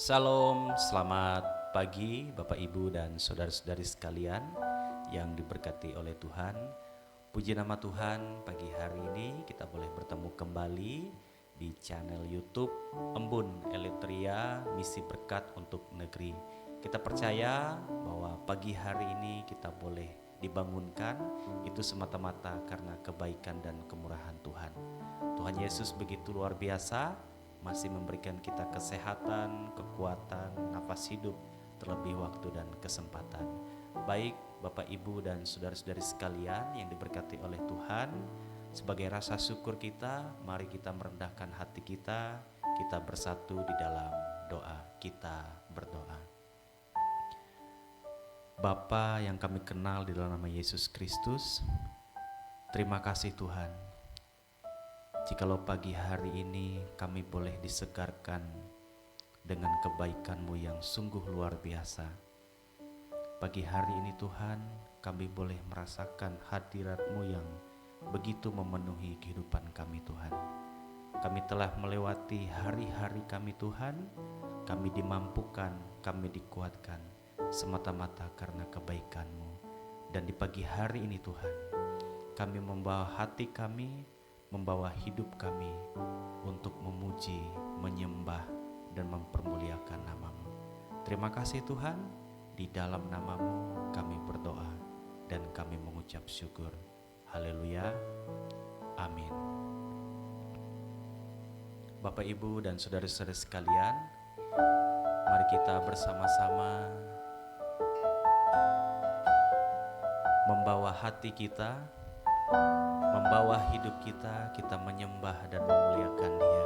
Salam, selamat pagi Bapak Ibu dan saudara-saudari sekalian yang diberkati oleh Tuhan. Puji nama Tuhan, pagi hari ini kita boleh bertemu kembali di channel YouTube Embun Eletria Misi Berkat untuk Negeri. Kita percaya bahwa pagi hari ini kita boleh dibangunkan itu semata-mata karena kebaikan dan kemurahan Tuhan. Tuhan Yesus begitu luar biasa, masih memberikan kita kesehatan, kekuatan, nafas hidup, terlebih waktu dan kesempatan. Baik Bapak Ibu dan saudara-saudari sekalian yang diberkati oleh Tuhan, sebagai rasa syukur kita, mari kita merendahkan hati kita bersatu di dalam doa. Kita berdoa. Bapa yang kami kenal di dalam nama Yesus Kristus, terima kasih Tuhan. Jikalau pagi hari ini kami boleh disegarkan dengan kebaikan-Mu yang sungguh luar biasa. Pagi hari ini Tuhan, kami boleh merasakan hadirat-Mu yang begitu memenuhi kehidupan kami Tuhan. Kami telah melewati hari-hari kami Tuhan, kami dimampukan, kami dikuatkan semata-mata karena kebaikan-Mu. Dan di pagi hari ini Tuhan, kami membawa hati kami, membawa hidup kami untuk memuji, menyembah, dan mempermuliakan nama-Mu. Terima kasih Tuhan, di dalam nama-Mu kami berdoa dan kami mengucap syukur. Haleluya, amin. Bapak Ibu dan saudara-saudara sekalian, mari kita bersama-sama membawa hati kita, membawa hidup kita, kita menyembah dan memuliakan Dia.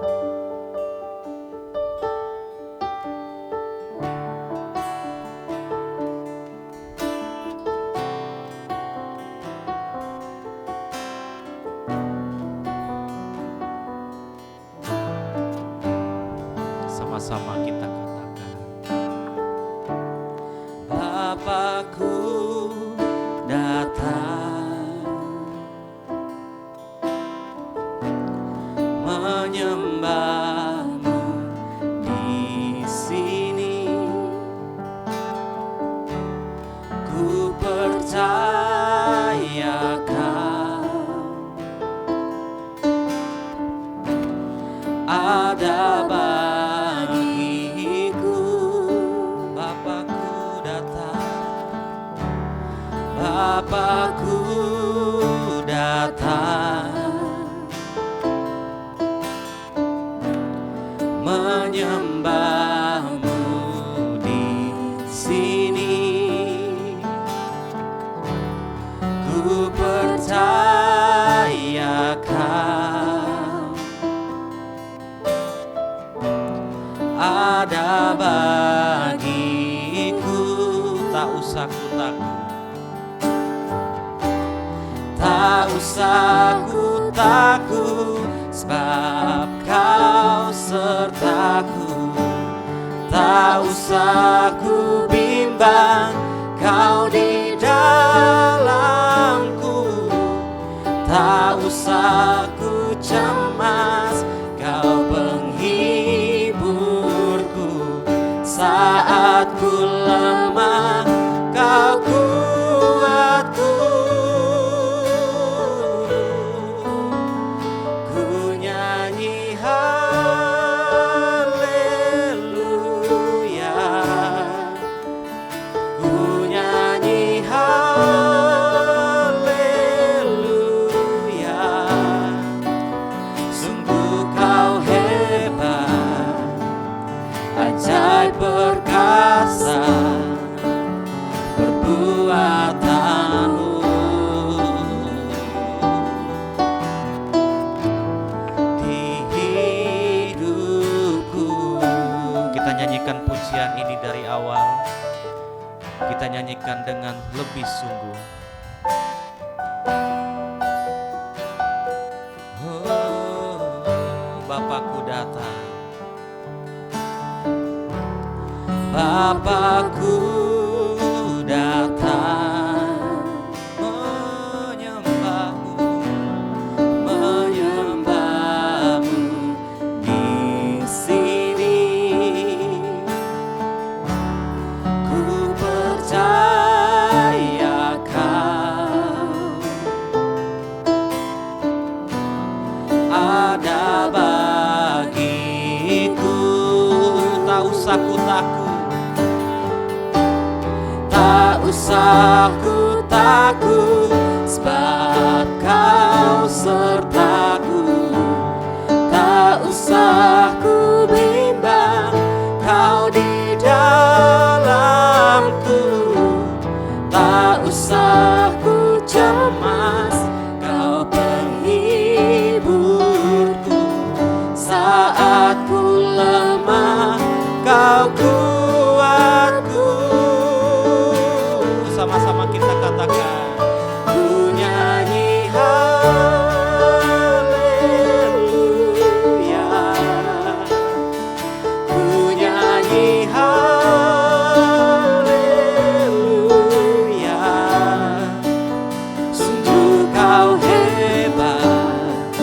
Sama-sama kita katakan, Bapakku datang menyembah-Mu di sini. Ku percaya Kau ada bagiku. Bapakku datang, Bapakku datang menyembah-Mu di sini. Ku percaya Kau ada bagiku. Tak usah ku takut, tak usah ku takut, sebab Kau sertaku. Tak usah ku bimbang, Kau di dalamku. Tak usah ku cemas, Kau penghiburku. Saat ku lemah, Kau kuatku. Perkasa perbuatanmu di hidupku. Kita nyanyikan pujian ini dari awal, kita nyanyikan dengan lebih sungguh. Bapakku datang, Bapakku datang menyembah-Mu, menyembah-Mu di sini. usah ku takut, tak usah ku takut, sebab kau sertaku. Tak usah ku bimbang, kau di dalamku. Tak usah ku cemas, kau penghiburku. Saat ku lemah, kau kuatku. sama-sama kita katakan. Ku nyanyi haleluya, ku nyanyi haleluya. Sungguh kau hebat,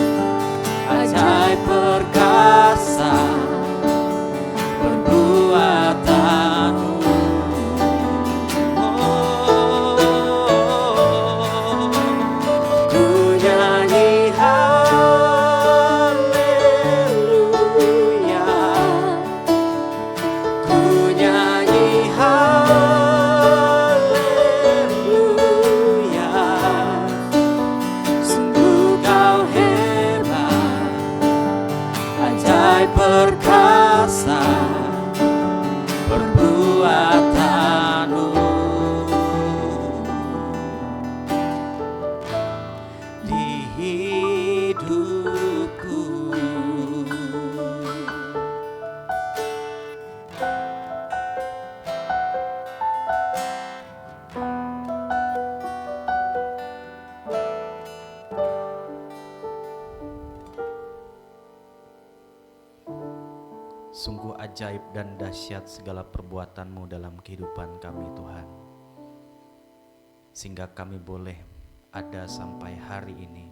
ajaib perkasa perbuatanmu. Ku nyanyi haleluya, ku nyanyi haleluya. Sungguh kau hebat, ajaib perkasa perbuatanmu. Di hidupku, Sungguh ajaib dan dahsyat segala perbuatan-Mu dalam kehidupan kami Tuhan. Sehingga kami boleh ada sampai hari ini.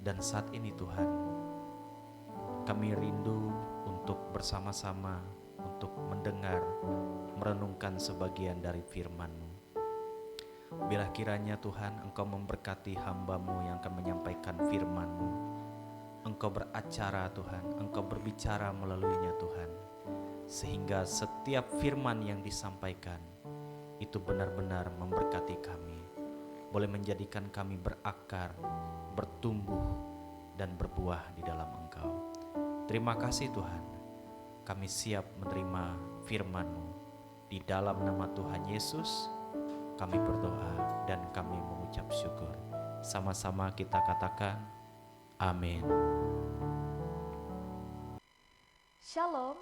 Dan saat ini Tuhan, kami rindu untuk bersama-sama untuk mendengar, merenungkan sebagian dari firman-Mu. Bila kiranya Tuhan Engkau memberkati hamba-Mu yang akan menyampaikan firman-Mu. Engkau beracara Tuhan, Engkau berbicara melaluinya Tuhan. Sehingga setiap firman yang disampaikan itu benar-benar memberkati kami. Boleh menjadikan kami berakar, bertumbuh, dan berbuah di dalam Engkau. Terima kasih Tuhan, kami siap menerima firman-Mu. Di dalam nama Tuhan Yesus, kami berdoa dan kami mengucap syukur. Sama-sama kita katakan, amin. Shalom,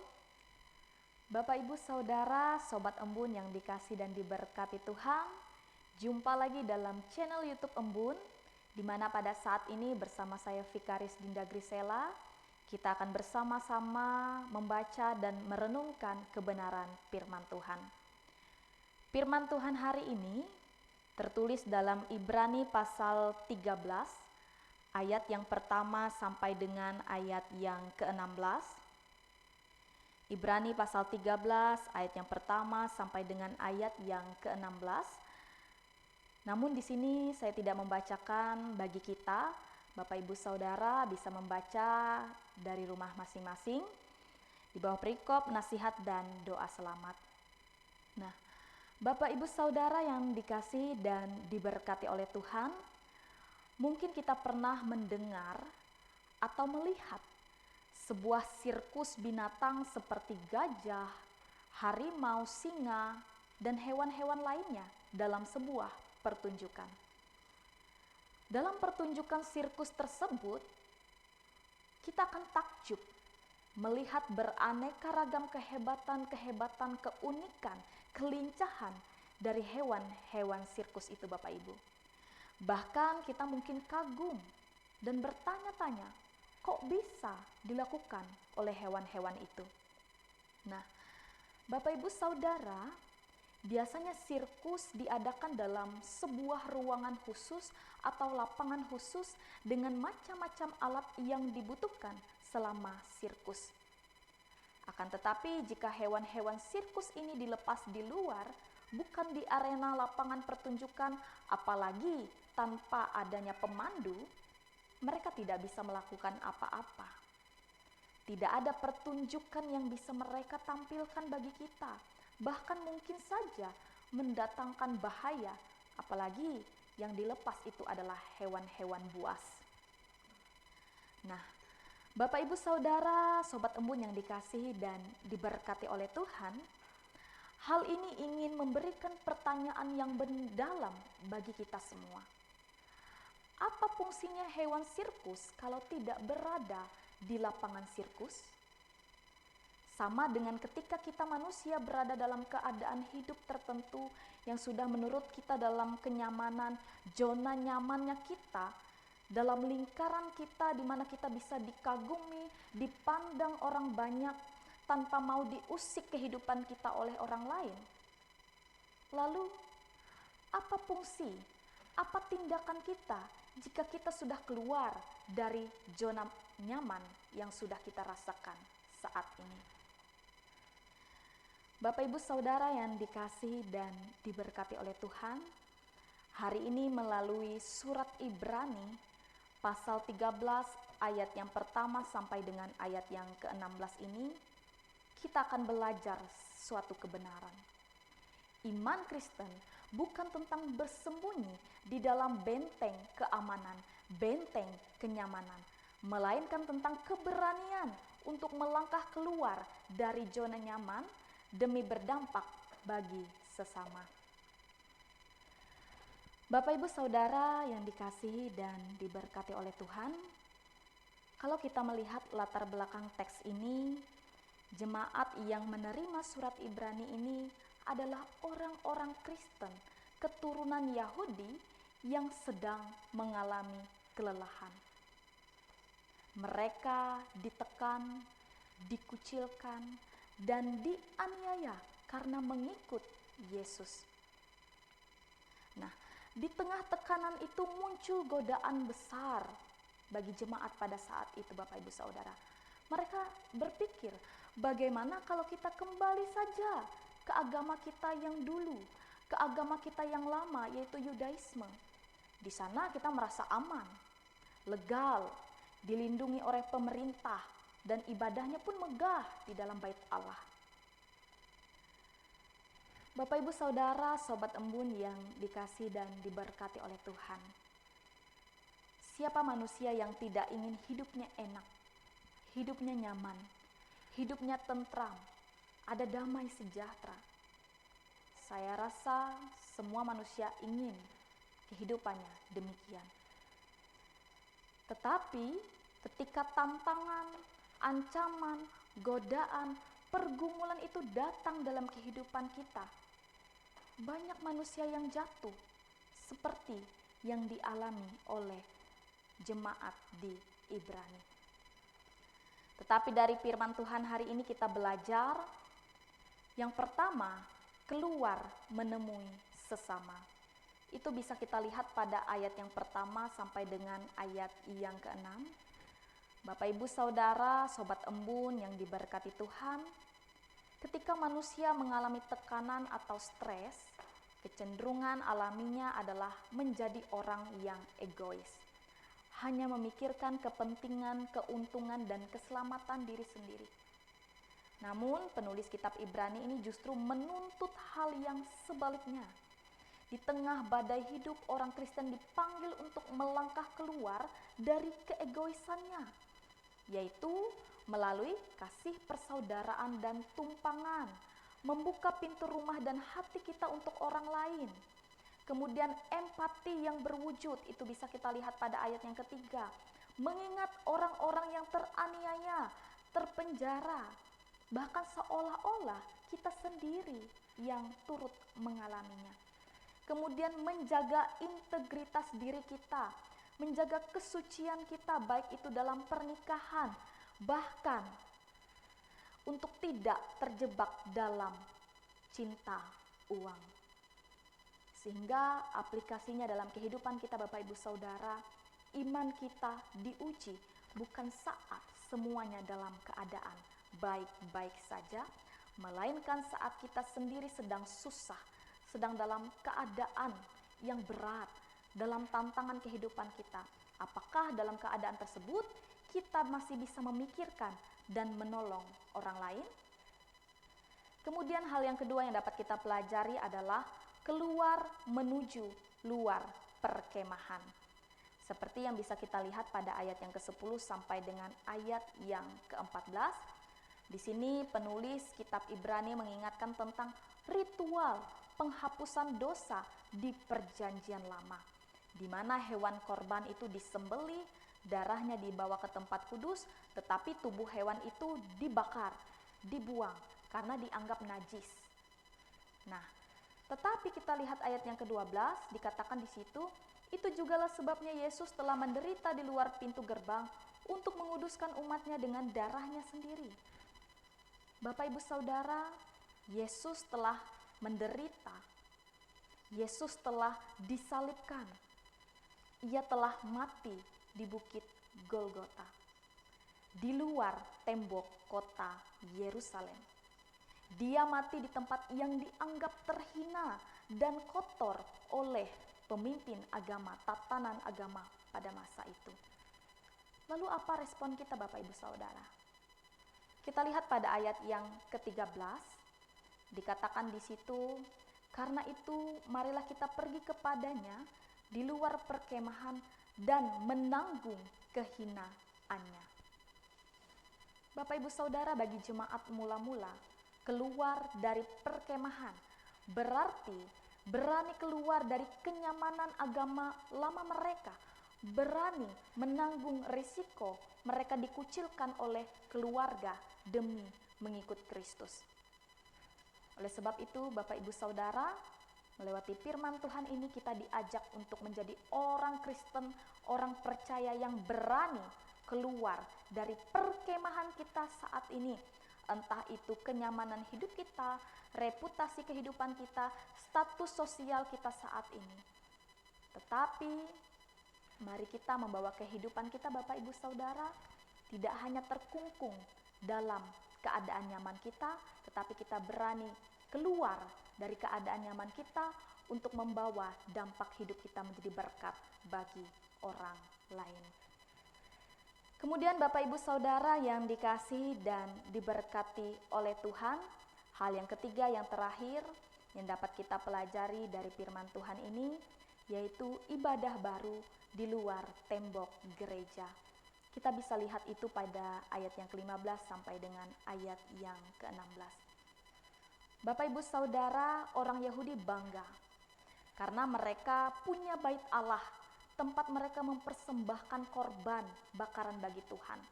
Bapak Ibu Saudara, Sobat Embun yang dikasih dan diberkati Tuhan. Jumpa lagi dalam channel YouTube Embun, di mana pada saat ini bersama saya Vikaris Dinda Grisela, kita akan bersama-sama membaca dan merenungkan kebenaran firman Tuhan. Firman Tuhan hari ini tertulis dalam Ibrani pasal 13, ayat yang pertama sampai dengan ayat yang ke-16. Ibrani pasal 13 ayat yang pertama sampai dengan ayat yang ke-16. Namun di sini saya tidak membacakan, bagi kita, Bapak Ibu Saudara bisa membaca dari rumah masing-masing di bawah perikop, nasihat dan doa selamat. Nah, Bapak Ibu Saudara yang dikasihi dan diberkati oleh Tuhan, mungkin kita pernah mendengar atau melihat sebuah sirkus binatang seperti gajah, harimau, singa, dan hewan-hewan lainnya dalam sebuah pertunjukan. Dalam pertunjukan sirkus tersebut, kita akan takjub melihat beraneka ragam kehebatan-kehebatan, keunikan, kelincahan dari hewan-hewan sirkus itu Bapak Ibu. Bahkan kita mungkin kagum dan bertanya-tanya, kok bisa dilakukan oleh hewan-hewan itu? Nah, Bapak Ibu Saudara, biasanya sirkus diadakan dalam sebuah ruangan khusus atau lapangan khusus dengan macam-macam alat yang dibutuhkan selama sirkus. Akan tetapi jika hewan-hewan sirkus ini dilepas di luar, bukan di arena lapangan pertunjukan, apalagi tanpa adanya pemandu, mereka tidak bisa melakukan apa-apa. Tidak ada pertunjukan yang bisa mereka tampilkan bagi kita, bahkan mungkin saja mendatangkan bahaya, apalagi yang dilepas itu adalah hewan-hewan buas. Nah, Bapak Ibu Saudara, Sobat Embun yang dikasihi dan diberkati oleh Tuhan, hal ini ingin memberikan pertanyaan yang mendalam bagi kita semua. Apa fungsinya hewan sirkus kalau tidak berada di lapangan sirkus? Sama dengan ketika kita manusia berada dalam keadaan hidup tertentu yang sudah menurut kita dalam kenyamanan, zona nyamannya kita, dalam lingkaran kita di mana kita bisa dikagumi, dipandang orang banyak tanpa mau diusik kehidupan kita oleh orang lain. Lalu, apa fungsi, apa tindakan kita jika kita sudah keluar dari zona nyaman yang sudah kita rasakan saat ini? Bapak Ibu Saudara yang dikasihi dan diberkati oleh Tuhan, hari ini melalui surat Ibrani pasal 13 ayat yang pertama sampai dengan ayat yang ke-16 ini, kita akan belajar suatu kebenaran. Iman Kristen bukan tentang bersembunyi di dalam benteng keamanan, benteng kenyamanan, melainkan tentang keberanian untuk melangkah keluar dari zona nyaman demi berdampak bagi sesama. Bapak Ibu Saudara yang dikasihi dan diberkati oleh Tuhan, kalau kita melihat latar belakang teks ini, jemaat yang menerima surat Ibrani ini adalah orang-orang Kristen keturunan Yahudi yang sedang mengalami kelelahan. Mereka ditekan, dikucilkan, dan dianiaya karena mengikut Yesus. Nah, di tengah tekanan itu muncul godaan besar bagi jemaat pada saat itu, Bapak Ibu Saudara. Mereka berpikir, bagaimana kalau kita kembali saja ke agama kita yang dulu, ke agama kita yang lama, yaitu Yudaisme. Di sana kita merasa aman, legal, dilindungi oleh pemerintah, dan ibadahnya pun megah di dalam bait Allah. Bapak Ibu Saudara, Sobat Embun yang dikasihi dan diberkati oleh Tuhan. Siapa manusia yang tidak ingin hidupnya enak, hidupnya nyaman, hidupnya tentram, ada damai sejahtera? Saya rasa semua manusia ingin kehidupannya demikian. Tetapi ketika tantangan, ancaman, godaan, pergumulan itu datang dalam kehidupan kita, banyak manusia yang jatuh seperti yang dialami oleh jemaat di Ibrani. Tetapi dari firman Tuhan hari ini kita belajar, yang pertama, keluar menemui sesama. Itu bisa kita lihat pada ayat yang pertama sampai dengan ayat yang ke-6. Bapak Ibu Saudara, Sobat Embun yang diberkati Tuhan, ketika manusia mengalami tekanan atau stres, kecenderungan alaminya adalah menjadi orang yang egois. Hanya memikirkan kepentingan, keuntungan, dan keselamatan diri sendiri. Namun penulis kitab Ibrani ini justru menuntut hal yang sebaliknya. Di tengah badai hidup, orang Kristen dipanggil untuk melangkah keluar dari keegoisannya, yaitu melalui kasih persaudaraan dan tumpangan, membuka pintu rumah dan hati kita untuk orang lain. Kemudian empati yang berwujud, itu bisa kita lihat pada ayat yang ketiga. Mengingat orang-orang yang teraniaya, terpenjara, bahkan seolah-olah kita sendiri yang turut mengalaminya. Kemudian menjaga integritas diri kita, menjaga kesucian kita, baik itu dalam pernikahan, bahkan untuk tidak terjebak dalam cinta uang. Sehingga aplikasinya dalam kehidupan kita, Bapak Ibu Saudara, iman kita diuji bukan saat semuanya dalam keadaan baik-baik saja, melainkan saat kita sendiri sedang susah, sedang dalam keadaan yang berat, dalam tantangan kehidupan kita. Apakah dalam keadaan tersebut kita masih bisa memikirkan dan menolong orang lain. Kemudian hal yang kedua yang dapat kita pelajari adalah keluar menuju luar perkemahan. Seperti yang bisa kita lihat pada ayat yang ke-10 sampai dengan ayat yang ke-14. Di sini penulis kitab Ibrani mengingatkan tentang ritual penghapusan dosa di Perjanjian Lama, di mana hewan korban itu disembelih, darahnya dibawa ke tempat kudus, tetapi tubuh hewan itu dibakar, dibuang karena dianggap najis. Nah, tetapi kita lihat ayat yang ke-12, dikatakan di situ, itu jugalah sebabnya Yesus telah menderita di luar pintu gerbang untuk menguduskan umatnya dengan darahnya sendiri. Bapak Ibu Saudara, Yesus telah menderita. Yesus telah disalibkan. Ia telah mati di bukit Golgota, di luar tembok kota Yerusalem. Dia mati di tempat yang dianggap terhina dan kotor oleh pemimpin agama, tatanan agama pada masa itu. Lalu apa respon kita Bapak Ibu Saudara? Kita lihat pada ayat yang ke-13, dikatakan di situ, karena itu marilah kita pergi kepadanya di luar perkemahan dan menanggung kehinaannya. Bapak Ibu Saudara, bagi jemaat mula-mula, keluar dari perkemahan berarti berani keluar dari kenyamanan agama lama mereka, berani menanggung risiko mereka dikucilkan oleh keluarga demi mengikut Kristus. Oleh sebab itu, Bapak Ibu Saudara, melewati firman Tuhan ini kita diajak untuk menjadi orang Kristen, orang percaya yang berani keluar dari perkemahan kita saat ini. Entah itu kenyamanan hidup kita, reputasi kehidupan kita, status sosial kita saat ini. Tetapi mari kita membawa kehidupan kita Bapak Ibu Saudara tidak hanya terkungkung dalam keadaan nyaman kita, tetapi kita berani keluar dari keadaan nyaman kita untuk membawa dampak hidup kita menjadi berkat bagi orang lain. Kemudian Bapak Ibu Saudara yang dikasihi dan diberkati oleh Tuhan, hal yang ketiga yang terakhir yang dapat kita pelajari dari firman Tuhan ini, yaitu ibadah baru di luar tembok gereja. Kita bisa lihat itu pada ayat yang ke-15 sampai dengan ayat yang ke-16. Bapak Ibu Saudara, orang Yahudi bangga karena mereka punya bait Allah, tempat mereka mempersembahkan korban bakaran bagi Tuhan.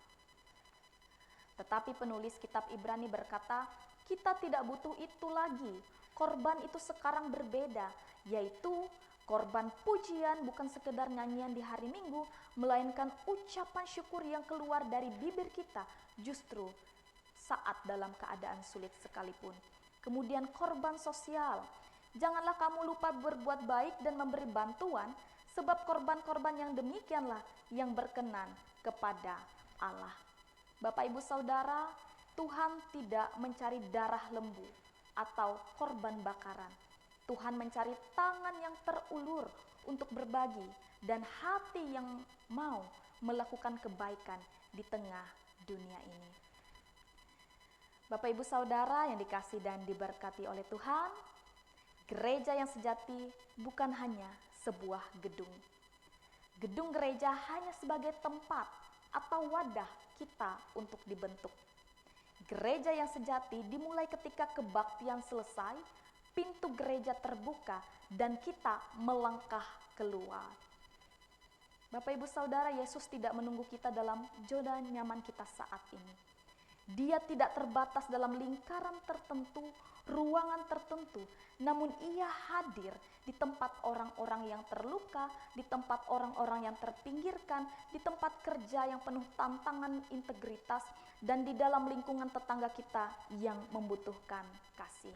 Tetapi penulis kitab Ibrani berkata, kita tidak butuh itu lagi. Korban itu sekarang berbeda, yaitu korban pujian bukan sekedar nyanyian di hari Minggu, melainkan ucapan syukur yang keluar dari bibir kita justru saat dalam keadaan sulit sekalipun. Kemudian korban sosial. Janganlah kamu lupa berbuat baik dan memberi bantuan, sebab korban-korban yang demikianlah yang berkenan kepada Allah. Bapak Ibu Saudara, Tuhan tidak mencari darah lembu atau korban bakaran. Tuhan mencari tangan yang terulur untuk berbagi dan hati yang mau melakukan kebaikan di tengah dunia ini. Bapak Ibu Saudara yang dikasihi dan diberkati oleh Tuhan, gereja yang sejati bukan hanya sebuah gedung. Gedung gereja hanya sebagai tempat atau wadah kita untuk dibentuk. Gereja yang sejati dimulai ketika kebaktian selesai, pintu gereja terbuka dan kita melangkah keluar. Bapak Ibu Saudara, Yesus tidak menunggu kita dalam zona nyaman kita saat ini. Dia tidak terbatas dalam lingkaran tertentu, ruangan tertentu, namun ia hadir di tempat orang-orang yang terluka, di tempat orang-orang yang terpinggirkan, di tempat kerja yang penuh tantangan integritas, dan di dalam lingkungan tetangga kita yang membutuhkan kasih.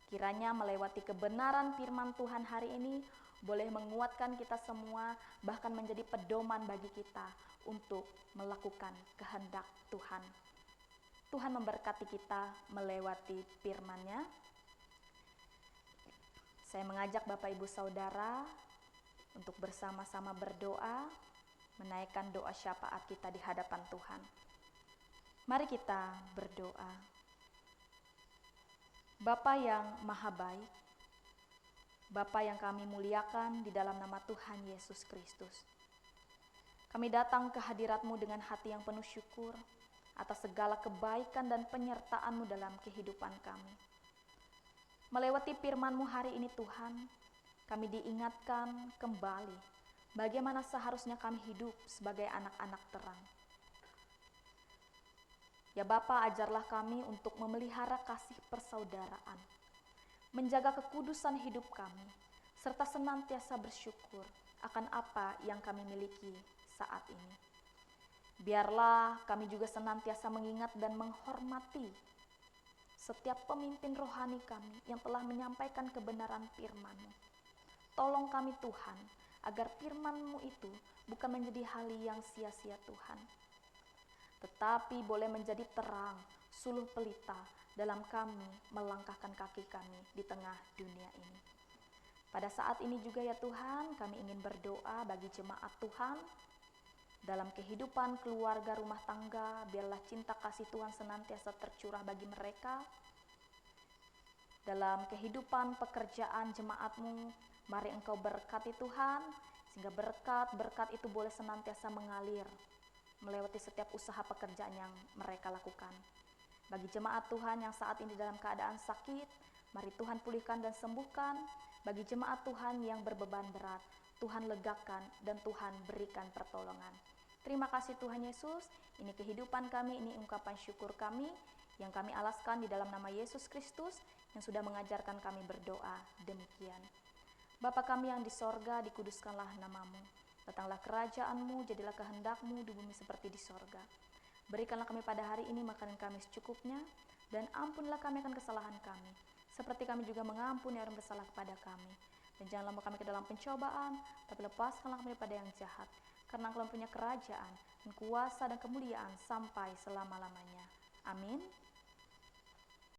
Kiranya melewati kebenaran firman Tuhan hari ini boleh menguatkan kita semua, bahkan menjadi pedoman bagi kita untuk melakukan kehendak Tuhan. Tuhan memberkati kita melewati firman-Nya. Saya mengajak Bapak Ibu Saudara untuk bersama-sama berdoa, menaikkan doa syafaat kita di hadapan Tuhan. Mari kita berdoa. Bapa yang maha baik, Bapa yang kami muliakan di dalam nama Tuhan Yesus Kristus. Kami datang ke hadirat-Mu dengan hati yang penuh syukur atas segala kebaikan dan penyertaan-Mu dalam kehidupan kami. Melewati firman-Mu hari ini Tuhan, kami diingatkan kembali bagaimana seharusnya kami hidup sebagai anak-anak terang. Ya Bapa, ajarlah kami untuk memelihara kasih persaudaraan, menjaga kekudusan hidup kami, serta senantiasa bersyukur akan apa yang kami miliki saat ini. Biarlah kami juga senantiasa mengingat dan menghormati setiap pemimpin rohani kami yang telah menyampaikan kebenaran firman-Mu. Tolong kami Tuhan, agar firman-Mu itu bukan menjadi hal yang sia-sia Tuhan, tetapi boleh menjadi terang, suluh pelita dalam kami melangkahkan kaki kami di tengah dunia ini. Pada saat ini juga ya Tuhan, kami ingin berdoa bagi jemaat Tuhan dalam kehidupan keluarga rumah tangga. Biarlah cinta kasih Tuhan senantiasa tercurah bagi mereka. Dalam kehidupan pekerjaan jemaat-Mu, mari Engkau berkati Tuhan, sehingga berkat-berkat itu boleh senantiasa mengalir melewati setiap usaha pekerjaan yang mereka lakukan. Bagi jemaat Tuhan yang saat ini dalam keadaan sakit, mari Tuhan pulihkan dan sembuhkan. Bagi jemaat Tuhan yang berbeban berat, Tuhan legakan dan Tuhan berikan pertolongan. Terima kasih Tuhan Yesus, ini kehidupan kami, ini ungkapan syukur kami yang kami alaskan di dalam nama Yesus Kristus yang sudah mengajarkan kami berdoa demikian. Bapa kami yang di sorga, dikuduskanlah nama-Mu. Datanglah kerajaan-Mu, jadilah kehendak-Mu di bumi seperti di sorga. Berikanlah kami pada hari ini makanan kami secukupnya, dan ampunilah kami akan kesalahan kami, seperti kami juga mengampuni orang bersalah kepada kami. Dan janganlah membawa kami ke dalam pencobaan, tapi lepaskanlah kami daripada yang jahat, karena Engkau punya kerajaan, dan kuasa dan kemuliaan sampai selama-lamanya. Amin.